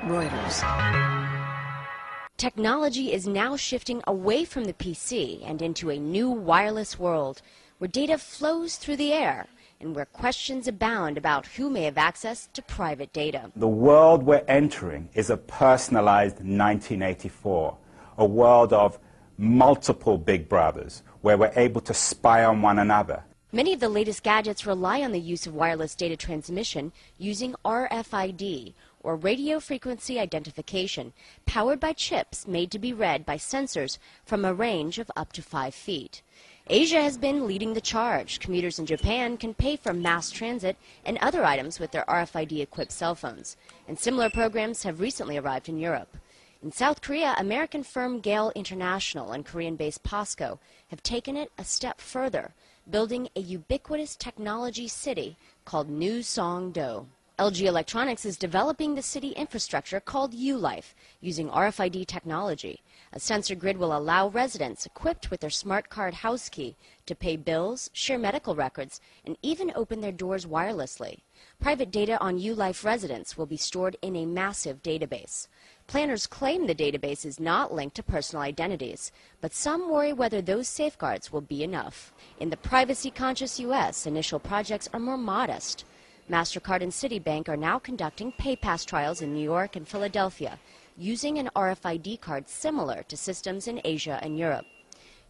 Reuters. Technology is now shifting away from the PC and into a new wireless world where data flows through the air and where questions abound about who may have access to private data. The world we're entering is a personalized 1984, a world of multiple big brothers where we're able to spy on one another. Many of the latest gadgets rely on the use of wireless data transmission using RFID, or radio frequency identification, powered by chips made to be read by sensors from a range of up to 5 feet. Asia has been leading the charge. Commuters in Japan can pay for mass transit and other items with their RFID-equipped cell phones, and similar programs have recently arrived in Europe. In South Korea, American firm Gale International and Korean-based POSCO have taken it a step further, building a ubiquitous technology city called New Songdo. LG Electronics is developing the city infrastructure called U-Life using RFID technology. A sensor grid will allow residents equipped with their smart card house key to pay bills, share medical records, and even open their doors wirelessly. Private data on U-Life residents will be stored in a massive database. Planners claim the database is not linked to personal identities, but some worry whether those safeguards will be enough. In the privacy-conscious U.S., initial projects are more modest. MasterCard and Citibank are now conducting PayPass trials in New York and Philadelphia, using an RFID card similar to systems in Asia and Europe.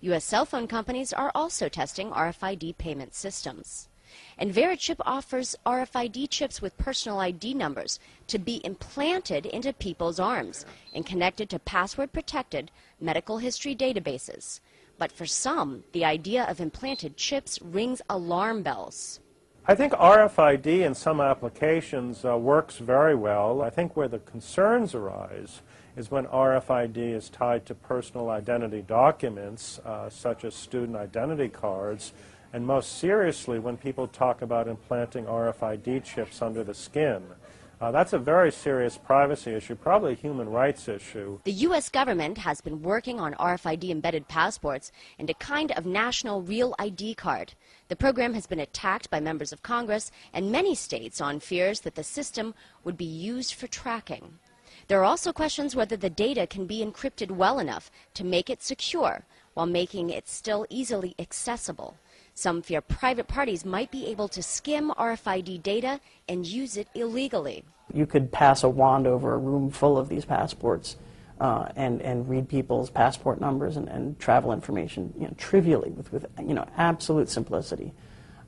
U.S. cell phone companies are also testing RFID payment systems. And Microchip offers RFID chips with personal ID numbers to be implanted into people's arms and connected to password-protected medical history databases. But for some, the idea of implanted chips rings alarm bells. I think RFID in some applications works very well. I think where the concerns arise is when RFID is tied to personal identity documents, such as student identity cards, and most seriously when people talk about implanting RFID chips under the skin. That's a very serious privacy issue, probably a human rights issue. The U.S. government has been working on RFID-embedded passports and a kind of national real ID card. The program has been attacked by members of Congress and many states on fears that the system would be used for tracking. There are also questions whether the data can be encrypted well enough to make it secure while making it still easily accessible. Some fear private parties might be able to skim RFID data and use it illegally. You could pass a wand over a room full of these passports and read people's passport numbers and travel information, trivially with absolute simplicity.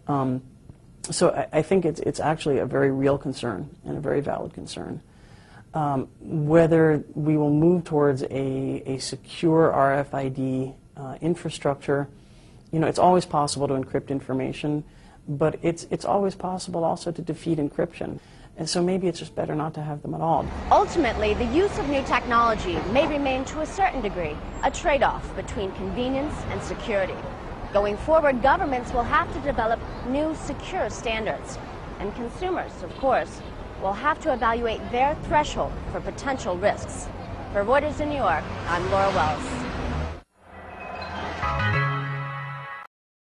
So I think it's actually a very real concern and a very valid concern. Whether we will move towards a secure RFID infrastructure, it's always possible to encrypt information, but it's always possible also to defeat encryption. And so maybe it's just better not to have them at all. Ultimately, the use of new technology may remain to a certain degree a trade-off between convenience and security. Going forward, governments will have to develop new secure standards. And consumers, of course, will have to evaluate their threshold for potential risks. For Reuters in New York, I'm Laura Wells.